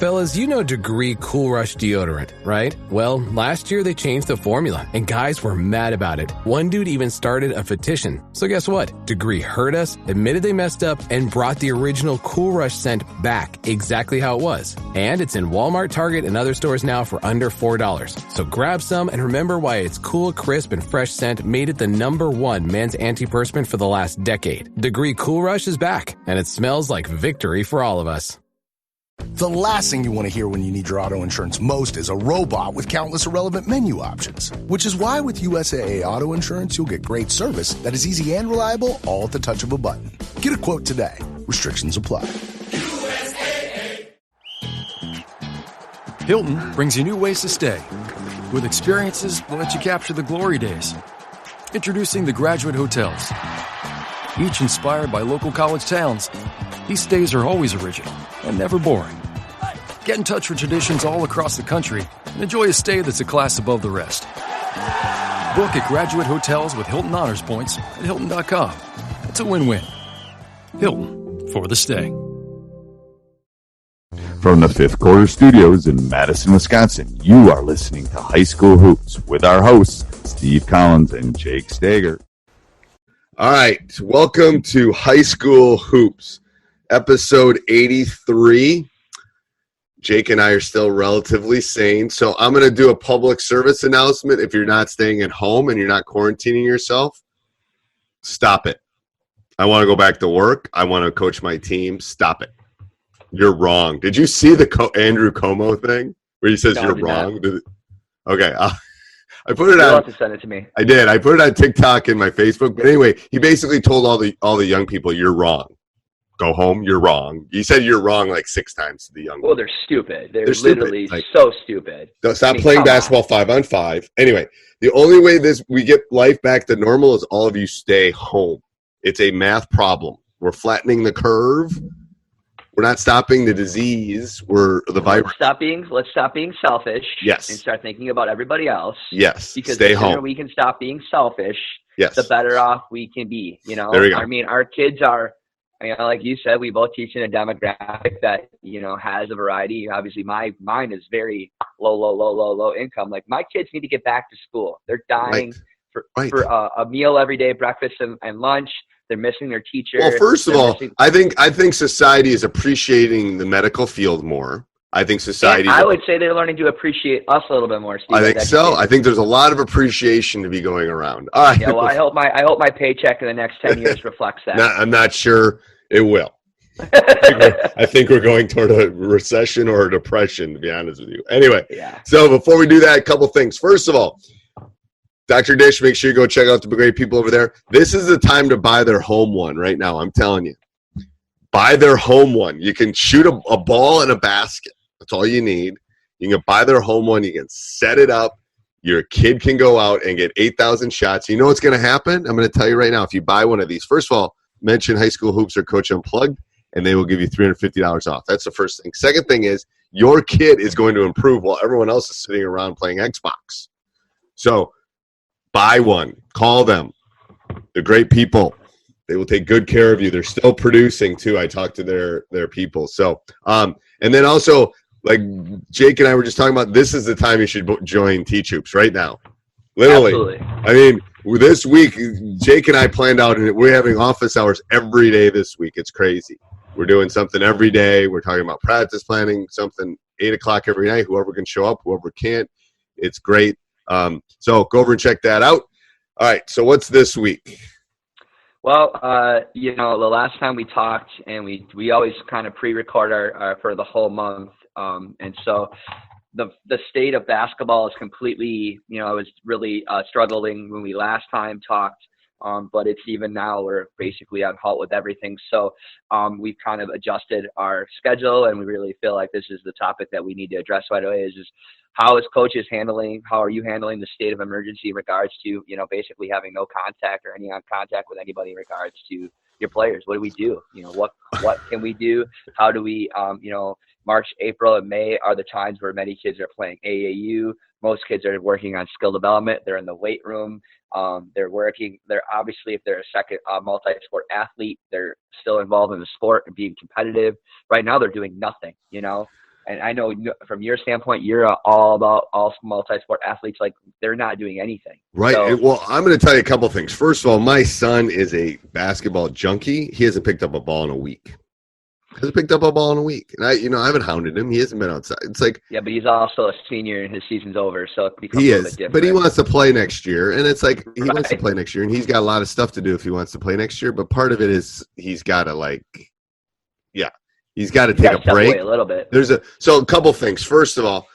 Fellas, you know Degree Cool Rush deodorant, right? Well, last year they changed the formula, and guys were mad about it. One dude even started a petition. So guess what? Degree heard us, admitted they messed up, and brought the original Cool Rush scent back exactly how it was. And it's in Walmart, Target, and other stores now for under $4. So grab some and remember why its cool, crisp, and fresh scent made it the #1 men's antiperspirant for the last decade. Degree Cool Rush is back, and it smells like victory for all of us. The last thing you want to hear when you need your auto insurance most is a robot with countless irrelevant menu options. Which is why with USAA Auto Insurance, you'll get great service that is easy and reliable, all at the touch of a button. Get a quote today. Restrictions apply. USAA. Hilton brings you new ways to stay, with experiences that let you capture the glory days. Introducing the Graduate Hotels. Each inspired by local college towns, these stays are always original and never boring. Get in touch with traditions all across the country and enjoy a stay that's a class above the rest. Book at Graduate Hotels with Hilton Honors Points at Hilton.com. It's a win-win. Hilton, for the stay. From the Fifth Quarter Studios in Madison, Wisconsin, you are listening to High School Hoops with our hosts, Steve Collins and Jake Steger. All right, welcome to High School Hoops, episode 83. Jake and I are still relatively sane, so I'm going to do a public service announcement. If you're not staying at home and you're not quarantining yourself, stop it. I want to go back to work. I want to coach my team. Stop it. You're wrong. Did you see the Andrew Como thing where he says you're wrong? Okay, I put it on. To send it to me. I did. I put it on TikTok and my Facebook. But anyway, he basically told all the young people, "You're wrong. Go home. You're wrong." He said "you're wrong" like 6 times to the young. Well, they're stupid. They're literally stupid. So stupid. Stop playing basketball 5-on-5. Anyway, the only way we get life back to normal is all of you stay home. It's a math problem. We're flattening the curve. We're not stopping the disease. We're the virus. Let's stop being selfish. Yes. And start thinking about everybody else. Yes. Because stay the sooner home. we can stop being selfish, yes, the better off we can be. You know, there you go. I mean, our kids are, like you said, we both teach in a demographic that, has a variety. Obviously, mine is very low income. Like, my kids need to get back to school. They're dying for a meal every day, breakfast and lunch. They're missing their teacher. Well, first of all, I think society is appreciating the medical field more. I think society. I would say they're learning to appreciate us a little bit more, Steve. I think so. I think there's a lot of appreciation to be going around. All right. Yeah. Well, I hope my paycheck in the next 10 years reflects that. I'm not sure it will. I think we're going toward a recession or a depression, to be honest with you. Anyway, So before we do that, a couple things. First of all, Dr. Dish, make sure you go check out the great people over there. This is the time to buy their home one right now. I'm telling you. Buy their home one. You can shoot a ball in a basket. That's all you need. You can buy their home one. You can set it up. Your kid can go out and get 8,000 shots. You know what's going to happen? I'm going to tell you right now. If you buy one of these, first of all, mention High School Hoops or Coach Unplugged, and they will give you $350 off. That's the first thing. Second thing is your kid is going to improve while everyone else is sitting around playing Xbox. So, buy one. Call them. They're great people. They will take good care of you. They're still producing, too. I talked to their people. So, and then also, like Jake and I were just talking about, this is the time you should join Teach Hoops right now. Literally. Absolutely. I mean, this week, Jake and I planned out, and we're having office hours every day this week. It's crazy. We're doing something every day. We're talking about practice planning, something 8 o'clock every night. Whoever can show up, whoever can't. It's great. So go over and check that out. All right. So what's this week? Well, the last time we talked, and we always kind of pre-record our for the whole month. And so the state of basketball is completely, I was really struggling when we last time talked. But it's even now we're basically on halt with everything. So we've kind of adjusted our schedule, and we really feel like this is the topic that we need to address right away is how is coaches handling, how are you handling the state of emergency in regards to, basically having no contact or any contact with anybody in regards to your players? What do we do? What can we do? How do we, March, April, and May are the times where many kids are playing AAU. Most kids are working on skill development. They're in the weight room. They're obviously, if they're a second multi-sport athlete, they're still involved in the sport and being competitive. Right now, they're doing nothing, And I know from your standpoint, you're all about all multi-sport athletes. Like, they're not doing anything. Right. So, well, I'm going to tell you a couple things. First of all, my son is a basketball junkie. He hasn't picked up a ball in a week. And I haven't hounded him. He hasn't been outside. It's like, yeah, but he's also a senior and his season's over, so it becomes he a little is, bit different. but he wants to play next year, and it's like he wants to play next year, and he's got a lot of stuff to do if he wants to play next year. But part of it is he's got to take a break a little bit. So a couple things. First of all,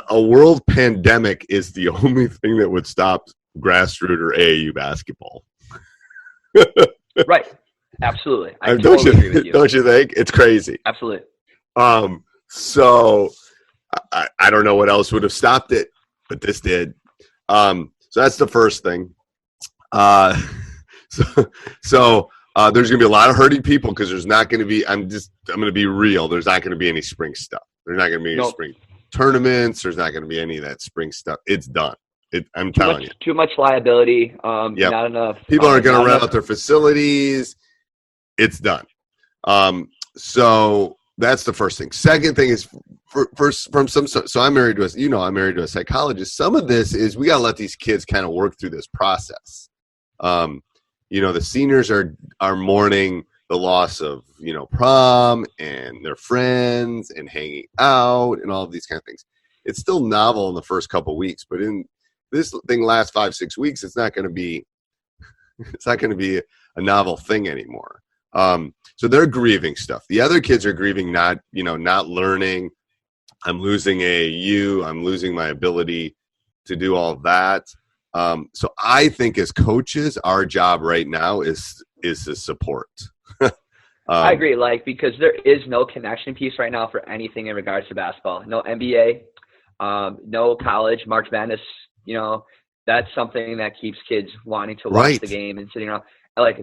a world pandemic is the only thing that would stop grassroots or AAU basketball. Right. Absolutely. Don't you think? It's crazy. Absolutely. So I don't know what else would have stopped it, but this did. So that's the first thing. So there's going to be a lot of hurting people because there's not going to be, I'm going to be real. There's not going to be any spring stuff. There's not going to be any spring tournaments. There's not going to be any of that spring stuff. It's done. I'm telling you. Too much liability. Not enough. People aren't going to rent out their facilities. It's done. So that's the first thing. Second thing is so I'm married to a psychologist. Some of this is we got to let these kids kind of work through this process. The seniors are mourning the loss of, prom and their friends and hanging out and all of these kind of things. It's still novel in the first couple of weeks, but in this thing lasts 5-6 weeks, it's not going to be a novel thing anymore. So they're grieving stuff. The other kids are grieving not learning. I'm losing AAU. I'm losing my ability to do all of that. So I think as coaches, our job right now is to support. I agree, because there is no connection piece right now for anything in regards to basketball. No NBA, no college, March Madness. That's something that keeps kids wanting to watch the game and sitting around.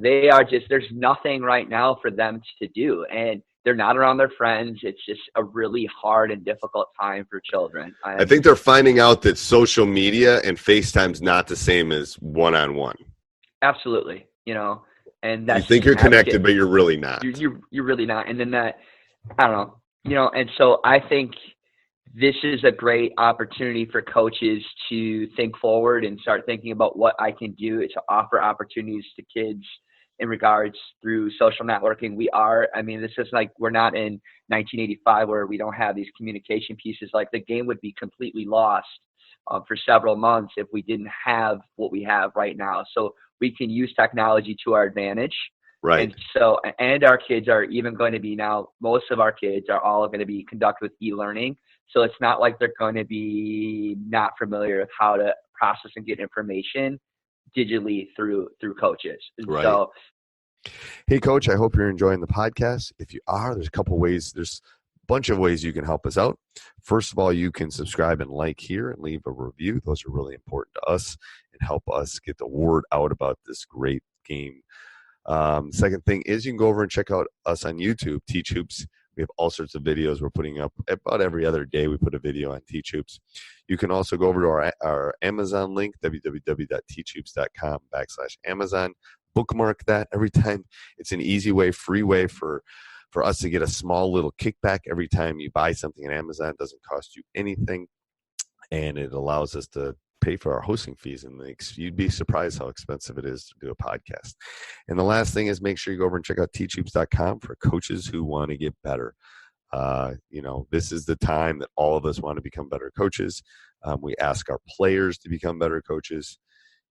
They are there's nothing right now for them to do, and they're not around their friends. It's just a really hard and difficult time for children. I think they're finding out that social media and FaceTime's not the same as one-on-one. Absolutely. And that's, you think you're connected, but you're really not. You're really not. And then that, I don't know, and so I think this is a great opportunity for coaches to think forward and start thinking about what I can do to offer opportunities to kids in regards through social networking. This is we're not in 1985 where we don't have these communication pieces. The game would be completely lost for several months if we didn't have what we have right now. So we can use technology to our advantage. Right. And our kids are even going to be now, most of our kids are all going to be conducted with e-learning. So it's not like they're going to be not familiar with how to process and get information digitally through coaches. Right. So, hey, Coach, I hope you're enjoying the podcast. If you are, there's a bunch of ways you can help us out. First of all, you can subscribe and like here and leave a review. Those are really important to us and help us get the word out about this great game. Second thing is you can go over and check out us on YouTube, Teach Hoops. We have all sorts of videos we're putting up about every other day. We put a video on Teach Hoops. You can also go over to our Amazon link, www.teachhoops.com/Amazon. Bookmark that every time. It's an easy way, free way for us to get a small little kickback every time you buy something on Amazon. It doesn't cost you anything, and it allows us to pay for our hosting fees, and you'd be surprised how expensive it is to do a podcast. And the last thing is make sure you go over and check out teachhoops.com for coaches who want to get better. This is the time that all of us want to become better coaches. We ask our players to become better coaches,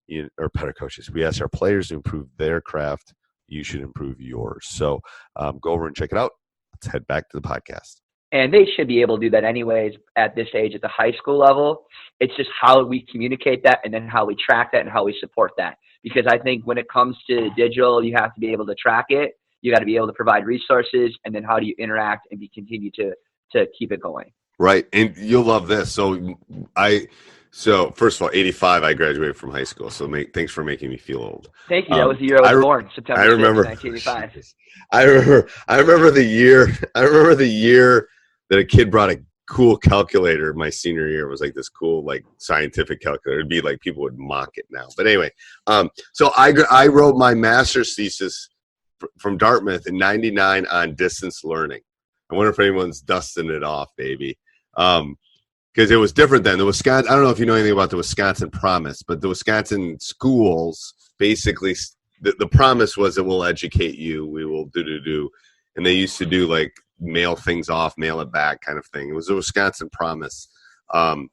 or better coaches. We ask our players to improve their craft. You should improve yours. So go over and check it out. Let's head back to the podcast. And they should be able to do that anyways at this age, at the high school level. It's just how we communicate that and then how we track that and how we support that. Because I think when it comes to digital, you have to be able to track it. You got to be able to provide resources. And then how do you interact and continue to keep it going? Right. And you'll love this. So first of all, 85, I graduated from high school. So thanks for making me feel old. Thank you. That was the year I was born, September 6th, 1985. I remember the year that a kid brought a cool calculator my senior year. It was this cool scientific calculator. It'd be people would mock it now. But anyway, so I wrote my master's thesis from Dartmouth in '99 on distance learning. I wonder if anyone's dusting it off, baby. Because it was different then. The Wisconsin, I don't know if you know anything about the Wisconsin Promise, but the Wisconsin schools basically, the promise was that we'll educate you, we will do. And they used to do like mail things off, mail it back kind of thing. It was the Wisconsin Promise. Don't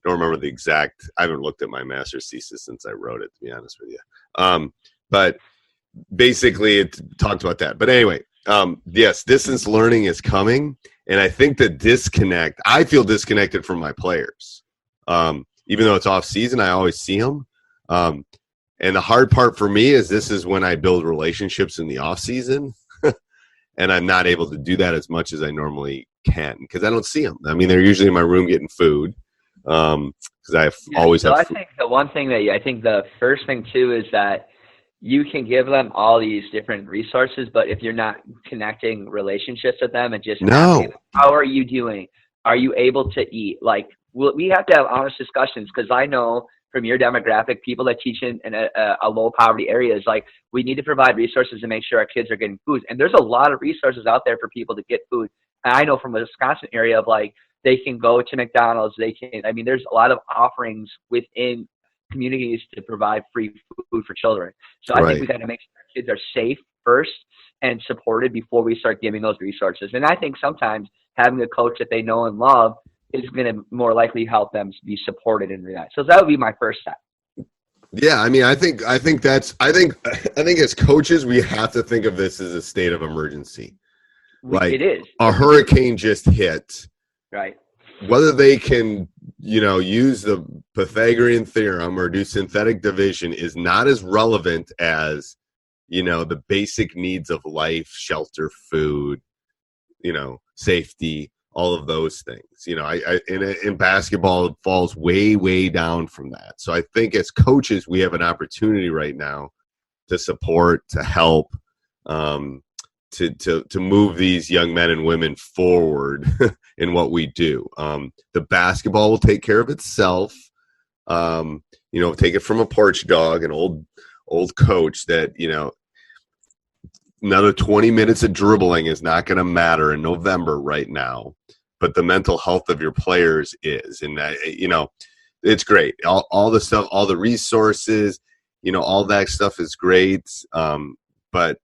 remember the exact, I haven't looked at my master's thesis since I wrote it, to be honest with you. But basically it talked about that. But anyway, yes, distance learning is coming. And I think the disconnect, I feel disconnected from my players. Even though it's off season, I always see them. And the hard part for me is this is when I build relationships in the off season. And I'm not able to do that as much as I normally can because I don't see them. I mean, they're usually in my room getting food. Because I always have. I think the one thing that I think the first thing too is that you can give them all these different resources, but if you're not connecting relationships with them and just asking, how are you doing? Are you able to eat? Like we have to have honest discussions because I know from your demographic, people that teach in a low poverty areas, like we need to provide resources to make sure our kids are getting food. And there's a lot of resources out there for people to get food. And I know from the Wisconsin area of like, they can go to McDonald's. There's a lot of offerings within communities to provide free food for children. So I think we got to make sure our kids are safe first and supported before we start giving those resources. And I think sometimes having a coach that they know and love is going to more likely help them be supported in that. So that would be my first step. Yeah, I mean, I think as coaches, we have to think of this as a state of emergency. Like it is. A hurricane just hit. Right. Whether they can, use the Pythagorean theorem or do synthetic division is not as relevant as, the basic needs of life, shelter, food, safety, all of those things. In basketball, it falls way, way down from that. So I think as coaches, we have an opportunity right now to support, to help, to move these young men and women forward in what we do. The basketball will take care of itself. Take it from a porch dog, an old coach that, another 20 minutes of dribbling is not going to matter in November right now, but the mental health of your players is. And that, it's great. All the stuff, all the resources, all that stuff is great. But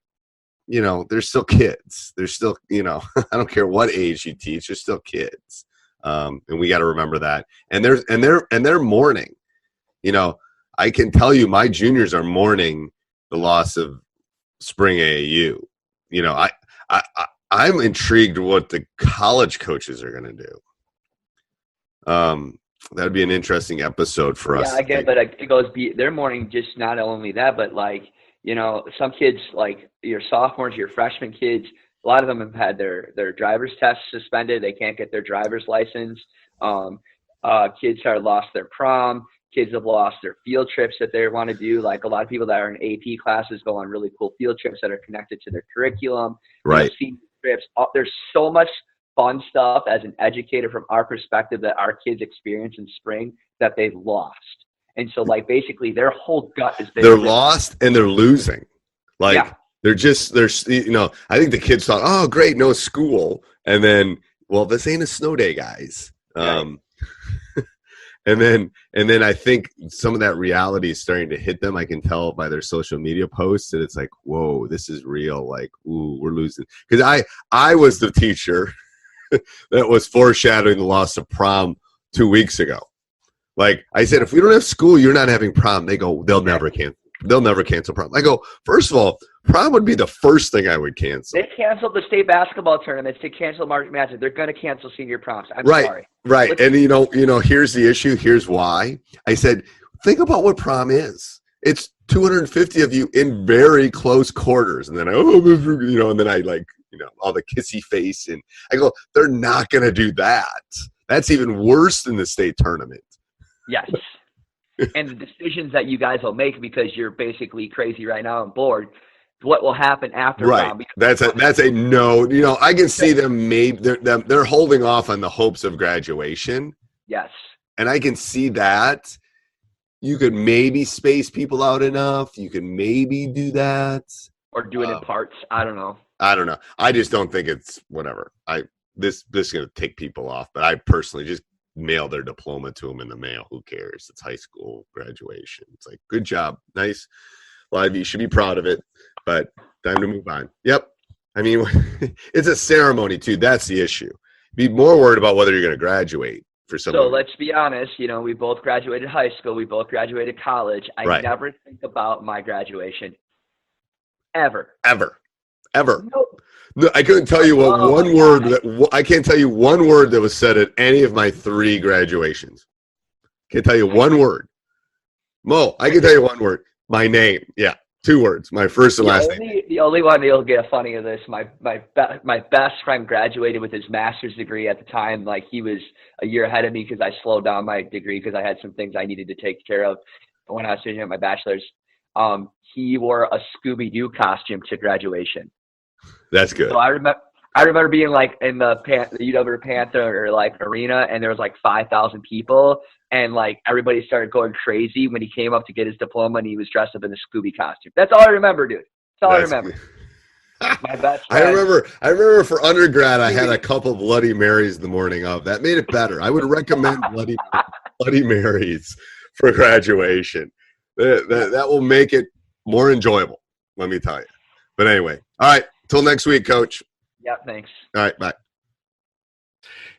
they're still kids. They're still, I don't care what age you teach, they're still kids. And we got to remember that. And they're mourning. I can tell you my juniors are mourning the loss of spring AAU. I'm intrigued what the college coaches are going to do. That'd be an interesting episode for us. Yeah, again, but it goes, they're mourning just not only that, but like, some kids, like your sophomores, your freshman kids, a lot of them have had their driver's tests suspended. They can't get their driver's license. Kids have lost their prom. Kids have lost their field trips that they want to do. Like a lot of people that are in AP classes go on really cool field trips that are connected to their curriculum. Right. Senior trips. There's so much fun stuff as an educator from our perspective that our kids experience in spring that they've lost. And so, like, basically, their whole gut is they're lost and they're losing. Like, I think the kids thought, oh, great, no school. And then, well, this ain't a snow day, guys. Right. And then I think some of that reality is starting to hit them. I can tell by their social media posts that it's like, whoa, this is real. Like, ooh, we're losing. Because I was the teacher that was foreshadowing the loss of prom 2 weeks ago. Like I said, if we don't have school, you're not having prom. They go, they'll never cancel prom. I go, first of all, prom would be the first thing I would cancel. They canceled the state basketball tournaments to cancel March Madness. They're going to cancel senior proms. I'm sorry. Right. And here's the issue. Here's why. I said, think about what prom is. It's 250 of you in very close quarters. And then and then I all the kissy face. And I go, they're not going to do that. That's even worse than the state tournament. Yes. And the decisions that you guys will make because you're basically crazy right now and bored, what will happen after prom? That's a no. I can see them they're holding off on the hopes of graduation. Yes. And I can see that. You could maybe space people out enough. You can maybe do that. Or do it in parts. I don't know. I just don't think it's whatever. this is going to tick people off, but I personally just mail their diploma to them in the mail. Who cares? It's high school graduation. It's like, good job. Nice. A lot of you should be proud of it, but time to move on. Yep. I mean, it's a ceremony too. That's the issue. Be more worried about whether you're going to graduate for someone. So let's be honest, we both graduated high school. We both graduated college. I never think about my graduation. Ever. Nope. No, I couldn't tell you I can't tell you one word that was said at any of my 3 graduations. Can't tell you one word. Mo, I can tell you one word. My name. Yeah. 2 words. My first and last name. The only one you'll get funny of this, my best friend graduated with his master's degree at the time. Like, he was a year ahead of me because I slowed down my degree because I had some things I needed to take care of when I was finishing my bachelor's. He wore a Scooby-Doo costume to graduation. That's good. So I remember being like in the UW Panther arena, and there was like 5,000 people, and like everybody started going crazy when he came up to get his diploma, and he was dressed up in the Scooby costume. That's all I remember, dude. That's all I remember. My best friend. I remember for undergrad, I had a couple Bloody Marys the morning of. That made it better. I would recommend Bloody Marys for graduation. That will make it more enjoyable, let me tell you. But anyway, all right. Till next week, Coach. Yeah, thanks. All right, bye.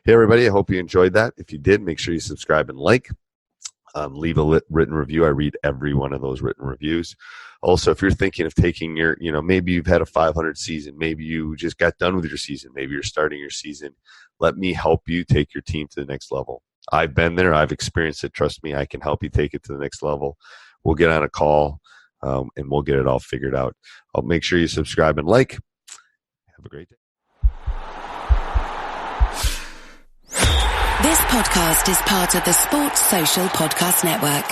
Hey, everybody. I hope you enjoyed that. If you did, make sure you subscribe and like. Leave a written review. I read every one of those written reviews. Also, if you're thinking of taking your, maybe you've had a 500 season, maybe you just got done with your season, maybe you're starting your season, let me help you take your team to the next level. I've been there. I've experienced it. Trust me, I can help you take it to the next level. We'll get on a call, and we'll get it all figured out. I'll make sure you subscribe and like. Have a great day. This podcast is part of the Sports Social Podcast Network.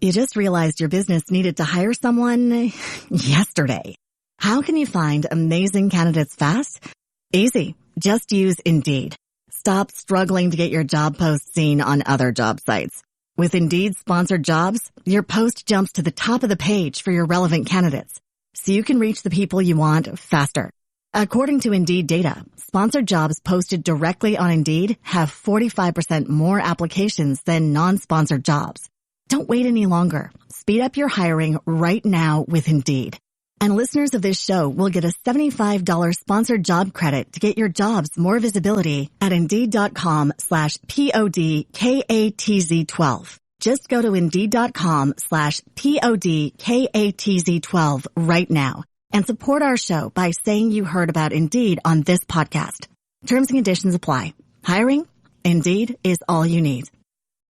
You just realized your business needed to hire someone yesterday. How can you find amazing candidates fast? Easy. Just use Indeed. Stop struggling to get your job post seen on other job sites. With Indeed sponsored jobs, your post jumps to the top of the page for your relevant candidates, so you can reach the people you want faster. According to Indeed data, sponsored jobs posted directly on Indeed have 45% more applications than non-sponsored jobs. Don't wait any longer. Speed up your hiring right now with Indeed. And listeners of this show will get a $75 sponsored job credit to get your jobs more visibility at Indeed.com/PODKATZ12. Just go to Indeed.com/PODKATZ12 right now and support our show by saying you heard about Indeed on this podcast. Terms and conditions apply. Hiring? Indeed is all you need.